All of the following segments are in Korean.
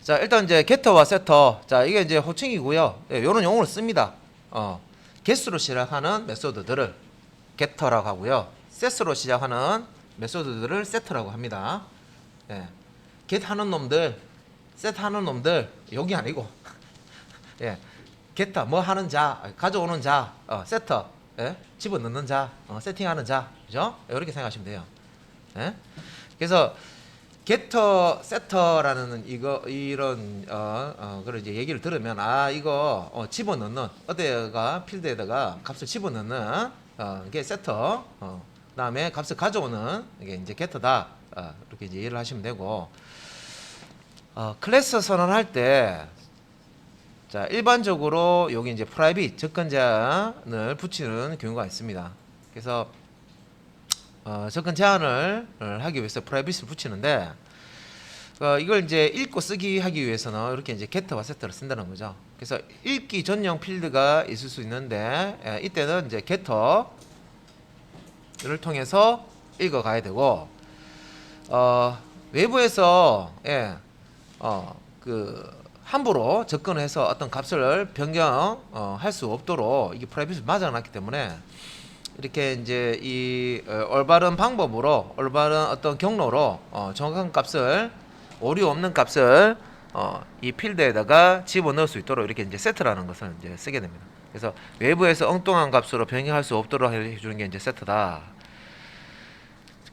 자, 일단 이제 gett와 setter. 자, 이게 이제 호칭이고요. 예, 요런 용어를 씁니다. get으로 시작하는 메소드들을 getter라고 하고요. set으로 시작하는 메소드들을 set라고 합니다. 예. get 하는 놈들, set 하는 놈들, 여기 아니고. 예. getter, 뭐 하는 자, 가져오는 자, setter, 예. 집어넣는 자, 세팅하는 자. 그죠? 이렇게 생각하시면 돼요. 예. 그래서 getter, setter라는 이런 그런 이제 얘기를 들으면 이거 집어넣는 어디가 필드에다가 값을 집어넣는 이게 setter, 그다음에 값을 가져오는 이게 이제 getter다. 이렇게 이제 이해를 하시면 되고 클래스 선언할 때 자, 일반적으로 여기 이제 private 접근 제한을 붙이는 경우가 있습니다. 그래서 접근 제한을 하기 위해서 privacy를 붙이는데 이걸 이제 읽고 쓰기 하기 위해서는 이렇게 이제 get와 set를 쓴다는 거죠. 그래서 읽기 전용 필드가 있을 수 있는데 이때는 이제 get를 통해서 읽어 가야 되고 외부에서 함부로 접근해서 어떤 값을 변경할 수 없도록 이게 프라이빗을 맞아놨기 때문에 이렇게 이제 이 올바른 방법으로 올바른 어떤 경로로 정확한 값을 오류 없는 값을 이 필드에다가 집어넣을 수 있도록 이렇게 이제 세트라는 것을 이제 쓰게 됩니다. 그래서 외부에서 엉뚱한 값으로 변경할 수 없도록 해주는 게 이제 세트다.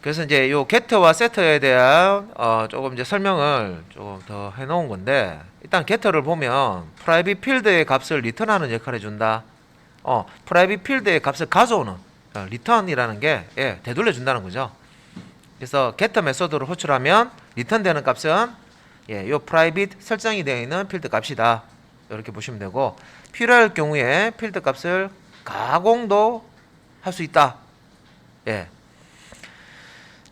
그래서 이제 요 get와 set에 대한 조금 이제 설명을 조금 더 해놓은 건데 일단 get를 보면 private 필드의 값을 리턴하는 역할을 해준다. private 필드의 값을 가져오는 return이라는 게 되돌려 준다는 거죠. 그래서 getter 메소드로 호출하면 리턴되는 값은 요 private 설정이 되어 있는 필드 값이다. 이렇게 보시면 되고 필요할 경우에 필드 값을 가공도 할 수 있다.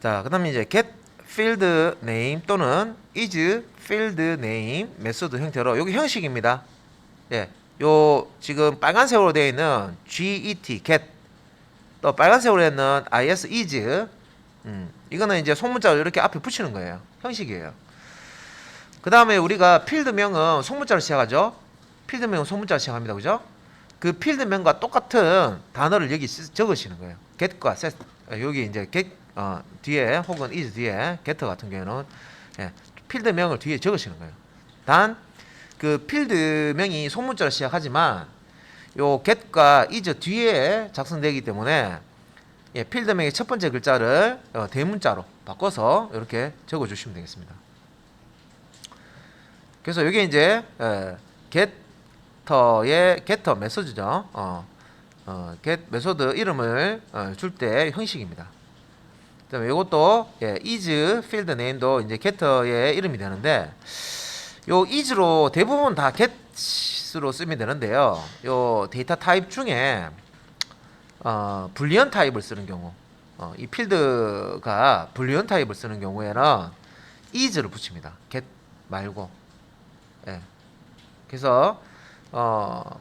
자, 그다음에 이제 get field name 또는 is field name 메소드 형태로 여기 형식입니다. 요 지금 빨간색으로 되어 있는 get 또 빨간색으로 되어 있는 is 이거는 이제 소문자를 이렇게 앞에 붙이는 거예요. 형식이에요. 그 다음에 우리가 필드명은 소문자로 시작하죠. 필드명은 소문자로 시작합니다. 그죠? 그 필드명과 똑같은 단어를 여기 적으시는 거예요. get과 set. 여기 이제 get 뒤에 혹은 is 뒤에 get 같은 경우에는 필드명을 뒤에 적으시는 거예요. 단 그 필드명이 소문자로 시작하지만 요 get과 is 뒤에 작성되기 때문에 필드명의 첫 번째 글자를 대문자로 바꿔서 이렇게 적어주시면 되겠습니다. 그래서 이게 이제 getter 메소드죠. get 메소드 이름을 줄 때 형식입니다. 그다음에 이것도 is field name도 이제 getter의 이름이 되는데 요 is로 대부분 다 get으로 쓰면 되는데요. 요 데이터 타입 중에 불리언 타입을 쓰는 경우, 이 필드가 불리언 타입을 쓰는 경우에는 is를 붙입니다. get 말고. 그래서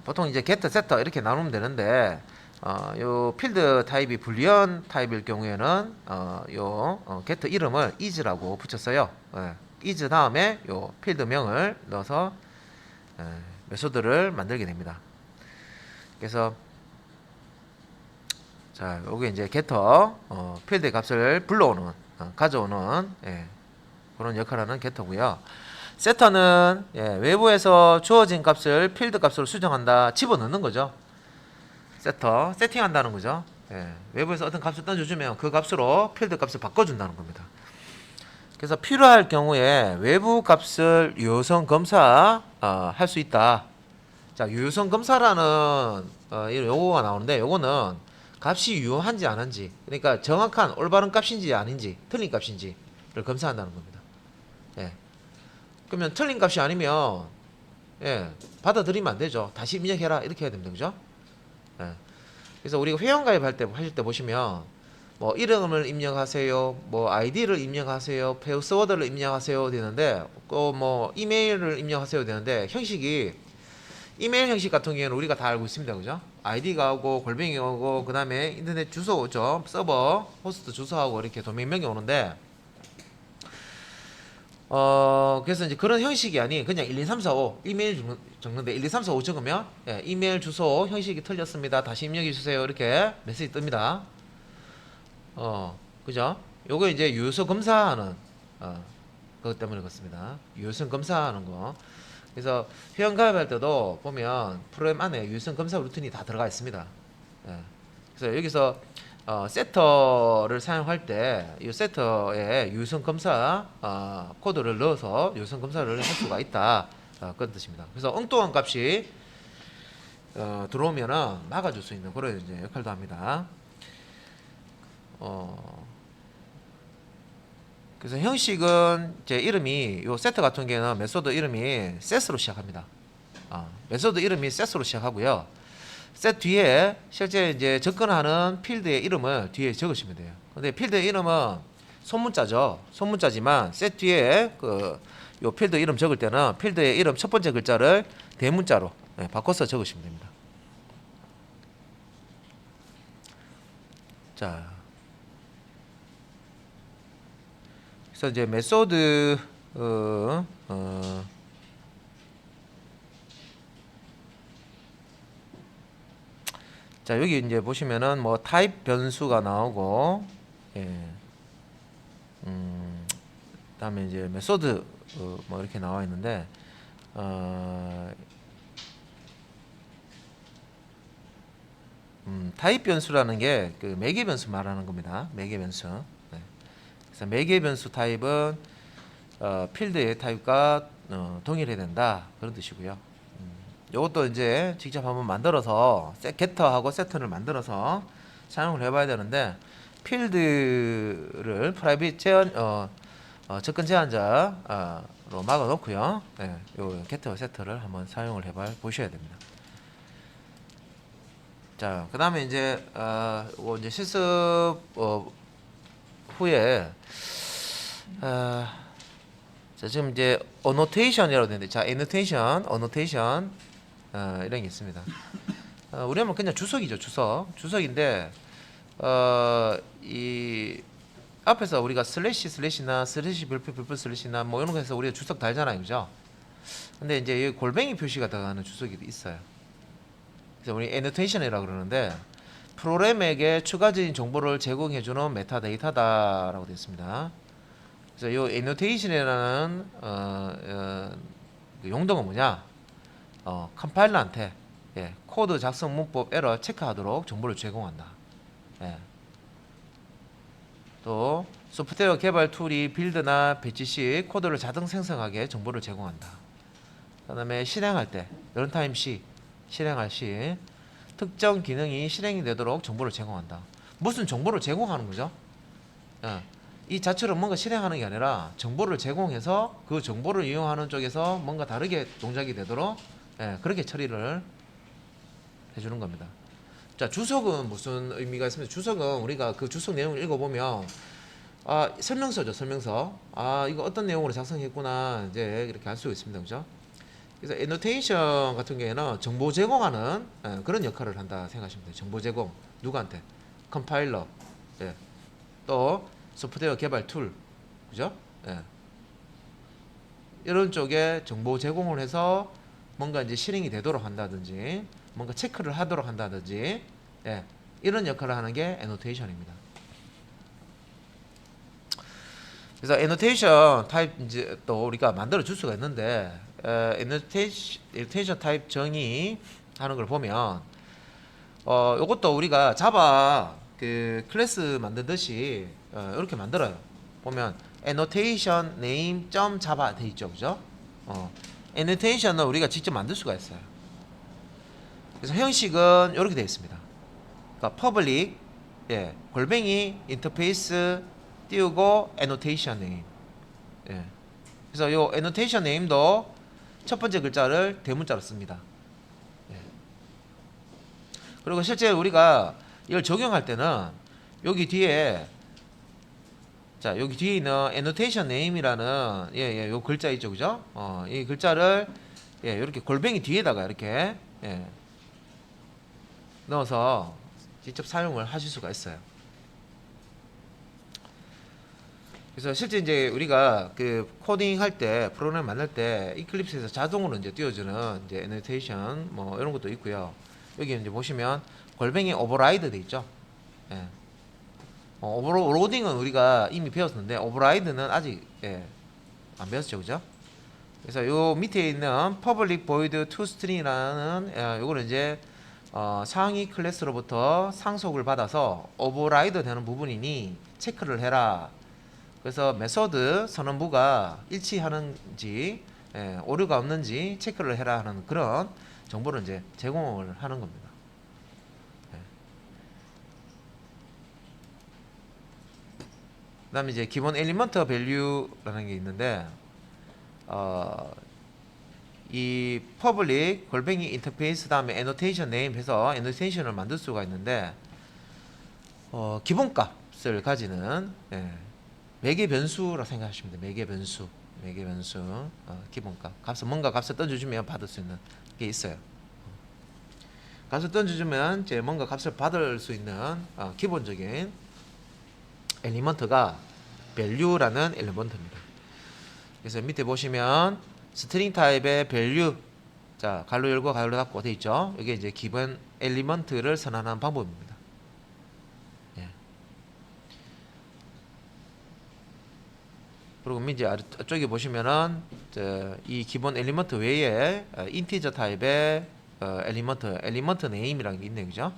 보통 이제 get, setter 이렇게 나누면 되는데 요 필드 타입이 불리언 타입일 경우에는 요 get 이름을 is라고 붙였어요. is 다음에 요 필드명을 넣어서 메소드를 만들게 됩니다. 그래서 자, 요게 이제 getter 필드 값을 불러오는 가져오는 그런 역할을 하는 getter고요. setter는 외부에서 주어진 값을 필드 값으로 수정한다, 집어넣는 거죠. setter 세팅한다는 거죠. 외부에서 어떤 값을 던져주면 그 값으로 필드 값을 바꿔준다는 겁니다. 그래서 필요할 경우에 외부 값을 유효성 검사 할 수 있다. 자, 유효성 검사라는 이런 용어가 나오는데 요거는 값이 유효한지 안 한지, 그러니까 정확한 올바른 값인지 아닌지 틀린 값인지를 검사한다는 겁니다. 그러면 틀린 값이 아니면 받아들이면 안 되죠. 다시 입력해라 이렇게 해야 됩니다. 그죠? 그래서 우리가 회원가입 하실 때 보시면 뭐 이름을 입력하세요, 뭐 아이디를 입력하세요, 패스워드를 입력하세요 되는데 뭐 이메일을 입력하세요 되는데 형식이 이메일 형식 같은 경우에는 우리가 다 알고 있습니다. 그죠? 아이디가 오고 골뱅이 오고 그 다음에 인터넷 주소 오죠. 서버 호스트 주소하고 이렇게 도메인명이 오는데 그래서 이제 그런 형식이 아닌 그냥 1, 2, 3, 4, 5 이메일 적는데 1, 2, 3, 4, 5 적으면 예, 이메일 주소 형식이 틀렸습니다. 다시 입력해 주세요. 이렇게 메시지 뜹니다. 그죠? 요거 이제 유효성 검사하는 그것 때문에 그렇습니다. 유효성 검사하는 거. 그래서 회원 가입할 때도 보면 프로그램 안에 유효성 검사 루틴이 다 들어가 있습니다. 예. 그래서 여기서 세터를 사용할 때 이 세터에 유효성 검사 코드를 넣어서 유효성 검사를 할 수가 있다. 그런 뜻입니다. 그래서 엉뚱한 값이 들어오면은 막아줄 수 있는 그런 이제 역할도 합니다. 그래서 형식은 제 이름이 요 세트 같은 경우는 메소드 이름이 set으로 시작합니다. 메소드 이름이 set으로 시작하고요. set 뒤에 실제 이제 접근하는 필드의 이름을 뒤에 적으시면 돼요. 근데 필드의 이름은 소문자죠. 소문자지만 set 뒤에 요 필드 이름 적을 때는 필드의 이름 첫 번째 글자를 대문자로 바꿔서 적으시면 됩니다. 자, 그래서 이제 메소드 자, 여기 이제 보시면은 뭐 타입 변수가 나오고 예. 그다음에 이제 메소드 뭐 이렇게 나와 있는데 타입 변수라는 게 그 매개 변수 말하는 겁니다. 매개 변수. 네. 그래서 매개 변수 타입은 필드의 타입과 동일해야 된다 그런 뜻이고요. 이것도 이제 직접 한번 만들어서 게터하고 세터를 만들어서 사용을 해봐야 되는데 필드를 프라이빗 제한 접근 제한자로 막아놓고요. 네, 요 게터 세터를 한번 사용을 보셔야 됩니다. 자, 그 다음에 이제 이제 실습 후에 자, 지금 이제 annotation이라고 되는데, 자, annotation 이런 게 있습니다. 우리 하면 그냥 주석이죠, 주석인데 이 앞에서 우리가 슬래시나 슬래시 별표 슬래시나 뭐 이런 거 해서 우리가 주석 달잖아요, 그죠? 근데 이제 이 골뱅이 표시가 들어가는 주석이 있어요. 그래서 우리 annotation이라고 그러는데 프로그램에게 추가적인 정보를 제공해주는 메타데이터다라고 되어 있습니다. 그래서 이 annotation이라는 용도가 뭐냐? 컴파일러한테 코드 작성 문법 에러 체크하도록 정보를 제공한다. 또 소프트웨어 개발 툴이 빌드나 배치 시 코드를 자동 생성하게 정보를 제공한다. 그다음에 실행할 때 런타임 시 실행할 시 특정 기능이 실행이 되도록 정보를 제공한다. 무슨 정보를 제공하는 거죠? 이 자체로 뭔가 실행하는 게 아니라 정보를 제공해서 그 정보를 이용하는 쪽에서 뭔가 다르게 동작이 되도록 그렇게 처리를 해주는 겁니다. 자, 주석은 무슨 의미가 있습니까? 주석은 우리가 그 주석 내용을 읽어보면 설명서죠, 설명서. 이거 어떤 내용으로 작성했구나 이제 이렇게 알 수 있습니다, 그죠? 그래서 annotation 같은 경우에는 정보 제공하는 그런 역할을 한다 생각하시면 돼요. 정보 제공 누구한테? 컴파일러, 또 소프트웨어 개발 툴, 그죠? 이런 쪽에 정보 제공을 해서 뭔가 이제 실행이 되도록 한다든지, 뭔가 체크를 하도록 한다든지, 이런 역할을 하는 게 annotation입니다. 그래서 annotation 타입 이제 또 우리가 만들어 줄 수가 있는데, annotation 타입 정의 하는 걸 보면, 요것도 우리가 자바 그 클래스 만들듯이 이렇게 만들어요. 보면 annotation name .java 돼 있죠, 그죠? annotation은 우리가 직접 만들 수가 있어요. 그래서 형식은 이렇게 되어 있습니다. 그러니까 public 골뱅이 인터페이스 띄우고 annotation name. 그래서 요 annotation name도 첫 번째 글자를 대문자로 씁니다. 그리고 실제 우리가 이걸 적용할 때는 여기 뒤에 여기 뒤에 있는 annotation name이라는 요 글자 있죠, 그죠? 이 글자를 이렇게 골뱅이 뒤에다가 이렇게 넣어서 직접 사용을 하실 수가 있어요. 그래서 실제 이제 우리가 그 코딩 할 때 프로그램 만들 때 이클립스에서 자동으로 이제 띄워주는 이제 애노테이션 뭐 이런 것도 있고요. 여기 이제 보시면 골뱅이 오버라이드 돼 있죠. 예. 오버로딩은 우리가 이미 배웠는데 오버라이드는 아직 안 배웠죠, 그죠? 그래서 요 밑에 있는 public void toString이라는 요거는 이제 상위 클래스로부터 상속을 받아서 오버라이드 되는 부분이니 체크를 해라. 그래서 메소드 선언부가 일치하는지 오류가 없는지 체크를 해라 하는 그런 정보를 이제 제공을 하는 겁니다. 그 다음에 이제 기본 엘리먼트 밸류라는 게 있는데 이 퍼블릭 골뱅이 인터페이스 다음에 애노테이션 네임 해서 애노테이션을 만들 수가 있는데 기본값을 가지는 매개 변수라 생각하시면 돼요. 매개 변수 기본값 뭔가 값을 던져주면 받을 수 있는 게 있어요. 값을 던져주면 이제 뭔가 값을 받을 수 있는 기본적인 엘리먼트가 value라는 엘리먼트입니다. 그래서 밑에 보시면 스트링 타입의 value 자 가로 열고 가로 닫고 돼 있죠. 이게 이제 기본 엘리먼트를 선언하는 방법입니다. 그리고 이제 아래쪽에 보시면은 이 기본 엘리먼트 외에 인티저 타입의 엘리먼트 네임이라는 게 있네요, 그죠?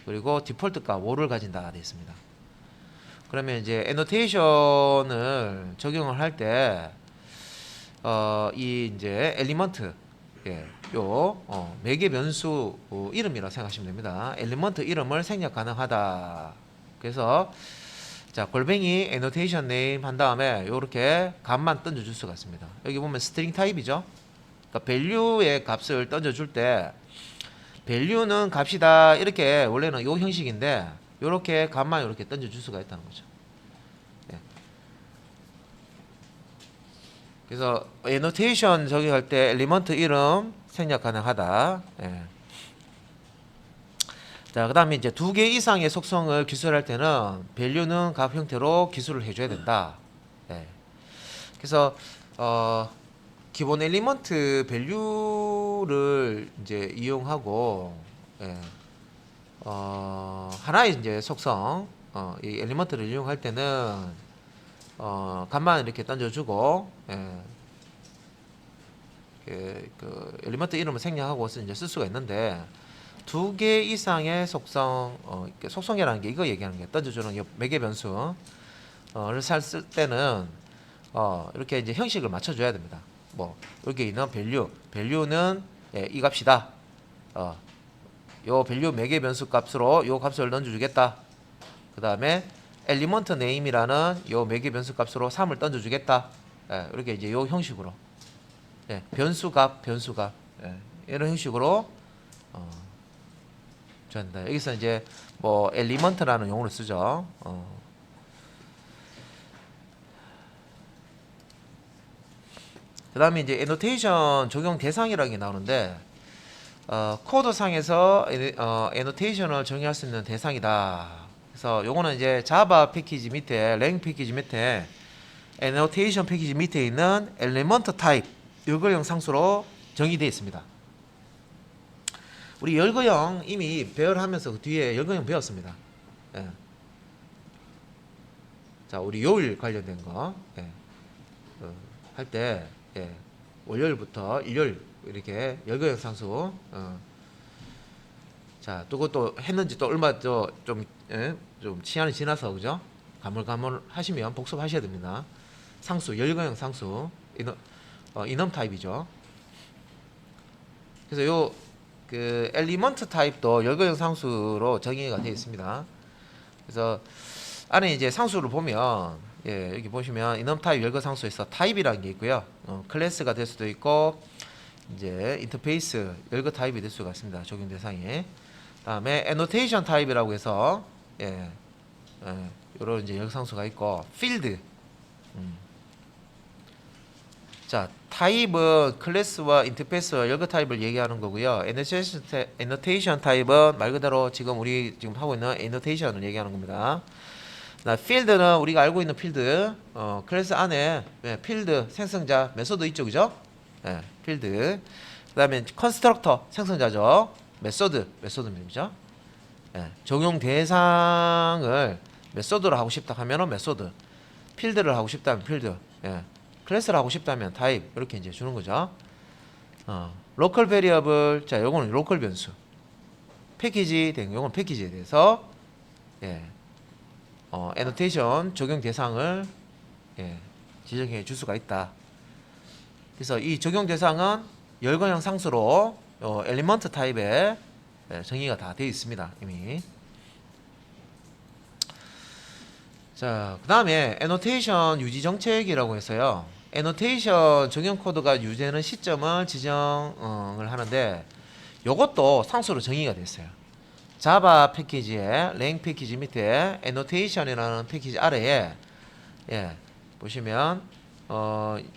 그리고 디폴트 값 5를 가진다 되어 있습니다. 그러면 이제 애노테이션을 적용을 할 때 이 이제 엘리먼트 요 매개 변수 이름이라고 생각하시면 됩니다. 엘리먼트 이름을 생략 가능하다. 그래서 자 골뱅이 애노테이션 네임 한 다음에 요렇게 값만 던져줄 수가 있습니다. 여기 보면 스트링 타입이죠. 그러니까 value의 값을 던져줄 때 value는 값이다 이렇게 원래는 요 형식인데 요렇게 값만 요렇게 던져줄 수가 있다는 거죠. 그래서 애노테이션 적용할 때 엘리먼트 이름 생략 가능하다. 자, 그 다음에 이제 2개 이상의 속성을 기술할 때는 value는 값 형태로 기술을 해줘야 된다. 그래서 기본 엘리먼트 value를 이제 이용하고 하나의 이제 속성 이 엘리먼트를 이용할 때는 값만 이렇게 던져주고 그 엘리먼트 이름을 생략하고 이제 쓸 수가 있는데 2개 이상의 속성이라는 게 이거 얘기하는 게 던져주는 매개 변수를 쓸 때는 이렇게 이제 형식을 맞춰줘야 됩니다. 뭐 여기 있는 value는 이 값이다. 요 value 매개 변수 값으로 요 값을 던져주겠다. 그 다음에 엘리먼트 네임이라는 요 매개 변수 값으로 3을 던져주겠다. 이렇게 이제 요 형식으로 변수값 이런 형식으로 줘야 여기서 이제 뭐 엘리먼트라는 용어를 쓰죠. 그 다음에 이제 애노테이션 적용 대상이라는 게 나오는데 코드상에서 애노테이션을 적용할 수 있는 대상이다. 그래서 요거는 이제 자바 패키지 밑에 랭 패키지 밑에 애노테이션 패키지 밑에 있는 엘리먼트 타입 열거형 상수로 정의되어 있습니다. 우리 열거형 이미 배열하면서 그 뒤에 열거형 배웠습니다. 자, 우리 요일 관련된 거 할 때 월요일부터 일요일 이렇게 열거형 상수 자, 또 그것도 했는지 또 얼마 좀 시간이 지나서 그죠? 가물가물 하시면 복습하셔야 됩니다. 상수 열거형 상수 이넘 타입이죠. 그래서 요 그 엘리먼트 타입도 열거형 상수로 정의가 되어 있습니다. 그래서 안에 이제 상수를 보면 여기 보시면 이넘 타입 열거 상수에서 타입이라는 게 있고요. 클래스가 될 수도 있고 이제 인터페이스 열거 타입이 될 수가 있습니다. 적용 대상이. 다음에 애노테이션 타입이라고 해서 요런 이제 열거 상수가 있고 필드 자, 타입은 클래스와 인터페이스와 열거 타입을 얘기하는 거고요. 애노테이션 타입은 말 그대로 지금 우리 지금 하고 있는 애노테이션을 얘기하는 겁니다. 필드는 우리가 알고 있는 필드, 클래스 안에 필드 생성자 메소드 있죠, 그죠? 예, 필드. 그다음에 컨스트럭터 생성자죠. 메소드입니다. 예, 적용 대상을 메소드로 하고 싶다 하면은 메소드, 필드를 하고 싶다면 필드, 예, 클래스를 하고 싶다면 타입 이렇게 이제 주는 거죠. 로컬 베리어블, 자, 요거는 로컬 변수. 패키지 된 요건 패키지에 대해서 예, 애노테이션 적용 대상을 예, 지정해 줄 수가 있다. 그래서 이 적용 대상은 열거형 상수로 엘리먼트 타입에 정의가 다 되어 있습니다. 이미. 자, 그 다음에 애노테이션 유지 정책이라고 해서요. 애노테이션 적용 코드가 유지되는 시점을 지정을 하는데 요것도 상수로 정의가 됐어요. 자바 패키지의 랭 패키지 밑에 애노테이션이라는 패키지 아래에 예, 보시면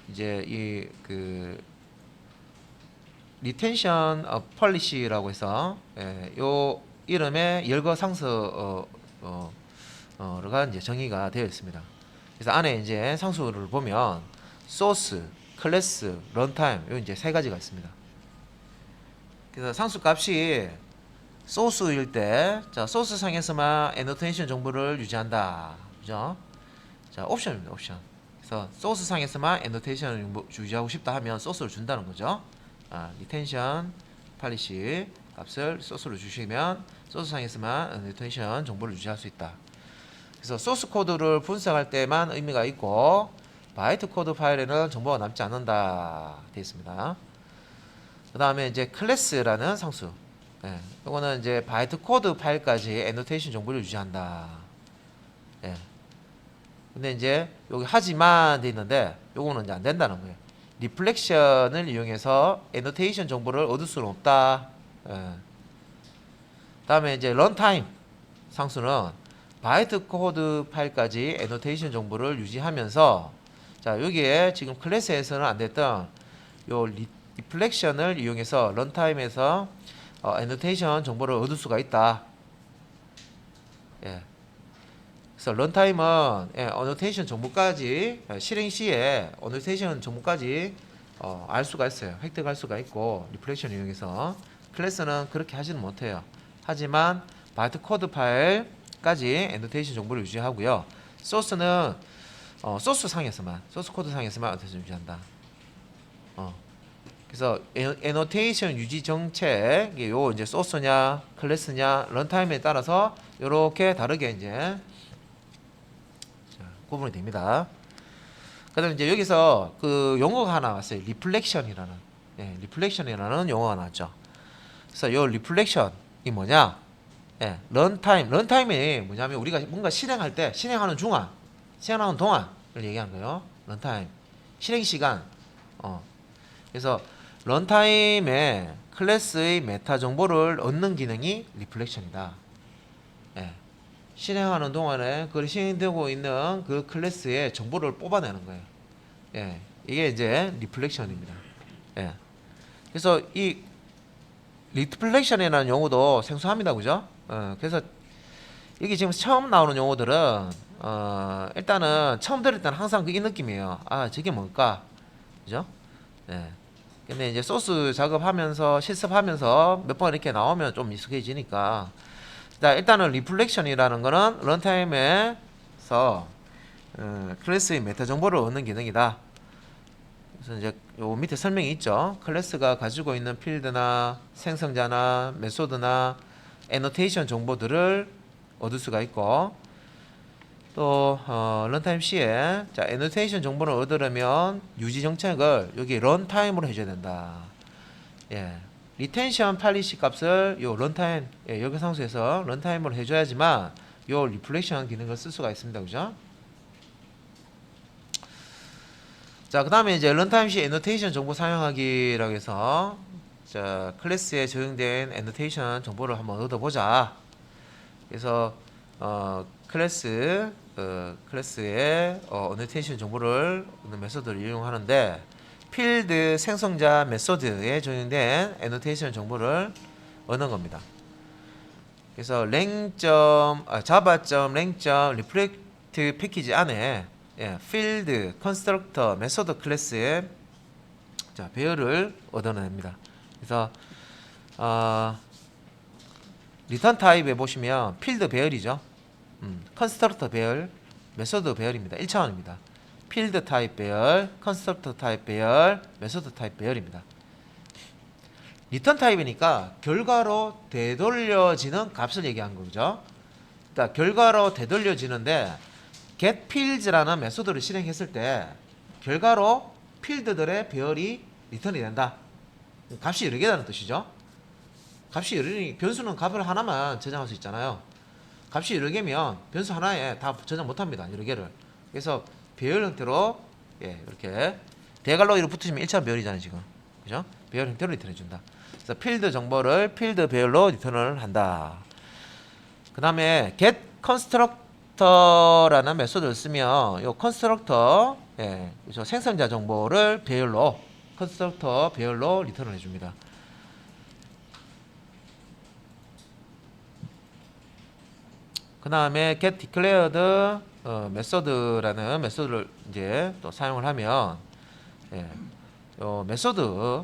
이제 이 그 리텐션 폴리시라고 해서 요 이름의 열거 상수가 이제 정의가 되어 있습니다. 그래서 안에 이제 상수를 보면 소스, 클래스, 런타임 요 이제 세 가지가 있습니다. 그래서 상수 값이 소스일 때, 자, 소스 상에서만 애노테이션 정보를 유지한다. 그죠? 자, 옵션입니다, 옵션. 그래서 소스 상에서만 애노테이션 유지하고 싶다 하면 소스를 준다는 거죠. 리텐션 팔리시 값을 소스로 주시면 소스 상에서만 애노테이션 정보를 유지할 수 있다. 그래서 소스 코드를 분석할 때만 의미가 있고, 바이트 코드 파일에는 정보가 남지 않는다. 되어 있습니다. 그 다음에 이제 클래스라는 상수. 예, 이거는 이제 바이트 코드 파일까지 애노테이션 정보를 유지한다. 예. 근데 이제 여기 하지만 돼 있는데 요거는 이제 안 된다는 거예요. 리플렉션을 이용해서 애노테이션 정보를 얻을 수는 없다. 예. 다음에 이제 런타임 상수는 바이트 코드 파일까지 애노테이션 정보를 유지하면서 자, 여기에 지금 클래스에서는 안 됐던 요 리플렉션을 이용해서 런타임에서 애노테이션 정보를 얻을 수가 있다. 예. 그래서 런타임은 애노테이션 정보까지 실행 시에 애노테이션 정보까지 알 수가 있어요. 획득할 수가 있고 리플렉션을 이용해서. 클래스는 그렇게 하지는 못해요. 하지만 바이트 코드 파일까지 애노테이션 정보를 유지하고요. 소스는 소스 상에서만, 소스 코드 상에서만 애노테이션 유지한다. 그래서 애노테이션 유지 정책, 요 이제 소스냐, 클래스냐, 런타임에 따라서 이렇게 다르게 이제 구분이 됩니다. 그다음에 이제 여기서 그 용어가 하나 왔어요. 리플렉션이라는, 리플렉션이라는 용어가 나왔죠. 그래서 요 리플렉션이 뭐냐? 런타임이 뭐냐면 우리가 뭔가 실행할 때, 실행하는 동안을 얘기하는 거예요. 런타임, 실행 시간. 그래서 런타임에 클래스의 메타 정보를 얻는 기능이 리플렉션이다. 실행하는 동안에 그 실행되고 있는 그 클래스의 정보를 뽑아내는 거예요. 이게 이제 리플렉션입니다. 그래서 이 리플렉션이라는 용어도 생소합니다, 그죠? 그래서 여기 지금 처음 나오는 용어들은 일단은 처음 들을 때는 항상 이 느낌이에요. 아, 저게 뭘까, 그죠? 근데 이제 소스 작업하면서 실습하면서 몇 번 이렇게 나오면 좀 익숙해지니까. 자, 일단은 리플렉션이라는 거는 런타임에서 클래스의 메타 정보를 얻는 기능이다. 그래서 이제 요 밑에 설명이 있죠. 클래스가 가지고 있는 필드나 생성자나 메소드나 애노테이션 정보들을 얻을 수가 있고, 또 런타임 시에 자, 애노테이션 정보를 얻으려면 유지 정책을 여기 런타임으로 해줘야 된다. 리텐션 팔리시 값을 요 런타임 여기 상수에서 런타임으로 해줘야지만 요 리플렉션 기능을 쓸 수가 있습니다, 그죠? 자, 그 다음에 이제 런타임 시 애노테이션 정보 사용하기라고 해서 자, 클래스에 적용된 애노테이션 정보를 한번 얻어보자. 그래서 클래스의 애노테이션 정보를 얻는 메소드를 이용하는데 필드 생성자 메소드에 적용된 애노테이션 정보를 얻는 겁니다. 그래서 java.랭 오브젝트 패키지 안에 필드, 컨스트럭터, 메소드 클래스의 자, 배열을 얻어냅니다. 그래서 리턴 타입에 보시면 필드 배열이죠. 컨스트럭터 배열, 메소드 배열입니다. 1차원입니다. 필드 타입 배열, 컨스트럭터 타입 배열, 메소드 타입 배열입니다. 리턴 타입이니까 결과로 되돌려지는 값을 얘기한 거죠. 그러니까 결과로 되돌려지는데 getFields라는 메소드를 실행했을 때 결과로 필드들의 배열이 리턴이 된다. 값이 여러 개라는 뜻이죠. 값이 여러 개, 변수는 값을 하나만 저장할 수 있잖아요. 값이 여러 개면 변수 하나에 다 저장 못합니다. 여러 개를. 그래서 배열 형태로 이렇게 대괄호 붙으시면 1차원 배열이잖아요. 지금. 그죠? 배열 형태로 리턴해준다. 그래서 필드 정보를 필드 배열로 리턴을 한다. 그 다음에 get constructor라는 메소드를 쓰면 이 constructor 그렇죠? 생성자 정보를 배열로 constructor 배열로 리턴을 해줍니다. 그 다음에 get declared method라는 메소드를 이제 또 사용을 하면 메소드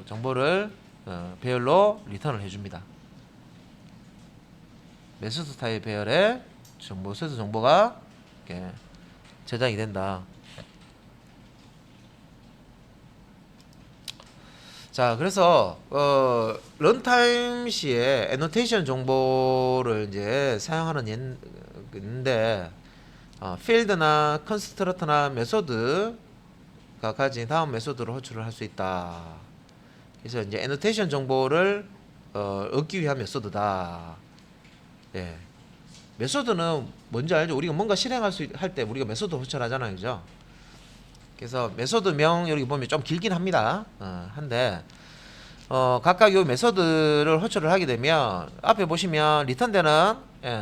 정보를 배열로 리턴을 해줍니다. 메소드 타입 배열에 메소드 정보가 이렇게 저장이 된다. 자, 그래서 런타임 시에 애노테이션 정보를 이제 사용하는 예인데 필드나 컨스트럭터나 메소드가 가진 다음 메소드로 호출을 할 수 있다. 그래서 이제 애노테이션 정보를 얻기 위한 메소드다. 메소드는 뭔지 알죠? 우리가 뭔가 실행할 때 우리가 메소드 호출하잖아요, 그죠? 그래서 메소드명 여기 보면 좀 길긴 합니다. 한데 각각 요 메소드를 호출을 하게 되면 앞에 보시면 리턴되는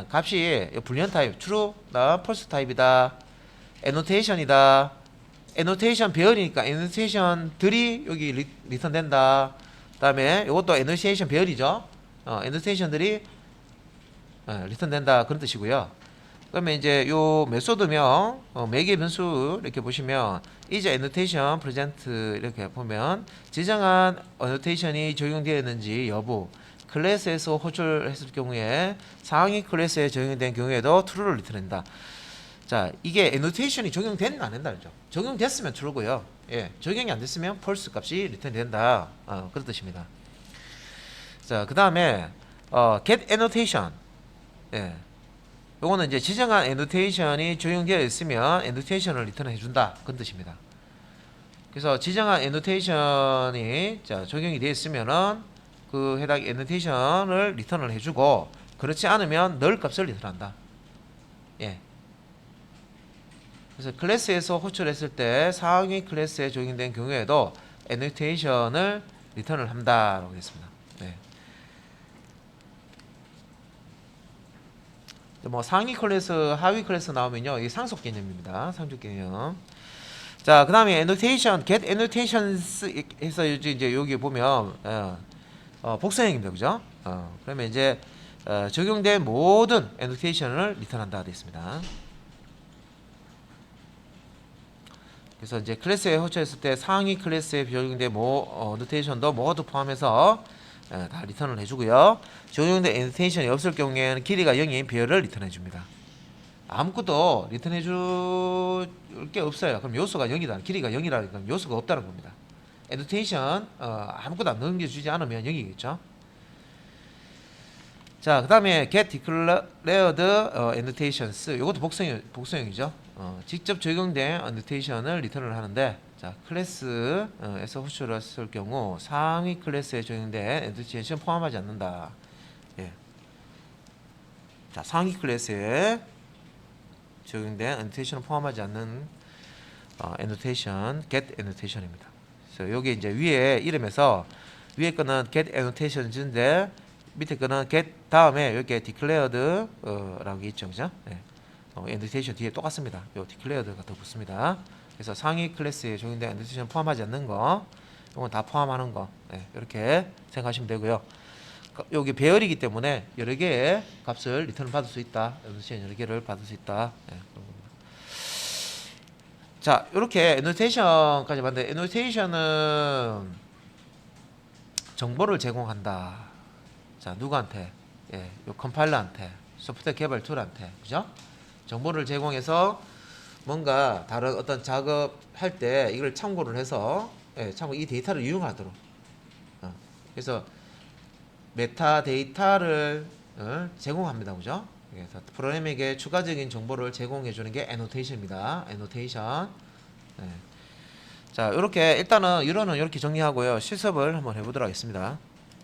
값이 불리언 타입, true나 false 타입이다, annotation이다, annotation 배열이니까 annotation들이 여기 리턴된다. 그다음에 이것도 annotation 배열이죠. annotation들이 리턴된다 그런 뜻이고요. 그러면 이제 요 메소드명 매개 변수 이렇게 보시면 is annotation present 이렇게 보면 지정한 annotation이 적용되었는지 여부, 클래스에서 호출했을 경우에 상위 클래스에 적용된 경우에도 true를 리턴한다. 자, 이게 annotation이 적용됐나 안 된다 그죠? 적용됐으면 true고요. 적용이 안 됐으면 false 값이 리턴된다. 그런 뜻입니다. 자, 그 다음에 get annotation. 요거는 이제 지정한 애노테이션이 적용되어 있으면 애노테이션을 리턴해 준다. 그런 뜻입니다. 그래서 지정한 애노테이션이 적용이 되어 있으면은 그 해당 애노테이션을 리턴을 해주고 그렇지 않으면 null 값을 리턴한다. 그래서 클래스에서 호출했을 때 상위 클래스에 적용된 경우에도 애노테이션을 리턴을 한다라고 했습니다. 뭐 상위 클래스, 하위 클래스 나오면요, 이게 상속 개념입니다. 상속 개념. 자, 그 다음에 annotation, get annotations 해서 이제 여기 보면 복사형입니다, 그죠? 그러면 이제 적용된 모든 annotation을 리턴한다 되어 있습니다. 그래서 이제 클래스에 호출했을 때 상위 클래스에 적용된 annotation도 모두 포함해서 다 리턴을 해주고요. 적용된 애노테이션이 없을 경우에는 길이가 0인 배열을 리턴해줍니다. 아무것도 리턴해줄 게 없어요. 그럼 요소가 0이다. 길이가 0이라니까 요소가 없다는 겁니다. 애노테이션 아무것도 안 넘겨주지 않으면 0이겠죠. 자, 그 다음에 get declared annotations. 이것도 복수형이죠. 직접 적용된 annotation을 리턴을 하는데, 자, 클래스에서 호출했을 경우 상위 클래스에 적용된 annotation 포함하지 않는다. 자, 상위 클래스에 적용된 annotation을 포함하지 않는 annotation, get annotation입니다. 그래서 여기 이제 위에 이름에서 위에 거는 get annotations인데 밑에 거는 get 다음에 이렇게 declared라고 있죠, 그죠? annotation 뒤에 똑같습니다. 요 declared가 더 붙습니다. 그래서 상위 클래스에 적용된 annotation 포함하지 않는 거, 이건 다 포함하는 거, 이렇게 생각하시면 되고요. 여기 배열이기 때문에 여러 개의 값을 리턴을 받을 수 있다. 애노테이션 여러 개를 받을 수 있다. 예, 그런 겁니다. 자, 이렇게 애노테이션까지 봤는데 애노테이션은 정보를 제공한다. 자, 누구한테? 예, 요 컴파일러한테, 소프트웨어 개발 툴한테, 그죠? 정보를 제공해서 뭔가 다른 어떤 작업할 때 이걸 참고를 해서 예, 참고 이 데이터를 이용하도록. 그래서 메타 데이터를 제공합니다, 그죠? 그래서 프로그램에게 추가적인 정보를 제공해 주는 게 애노테이션입니다. 애노테이션. 자, 이렇게 일단은 이론은 이렇게 정리하고요. 실습을 한번 해보도록 하겠습니다.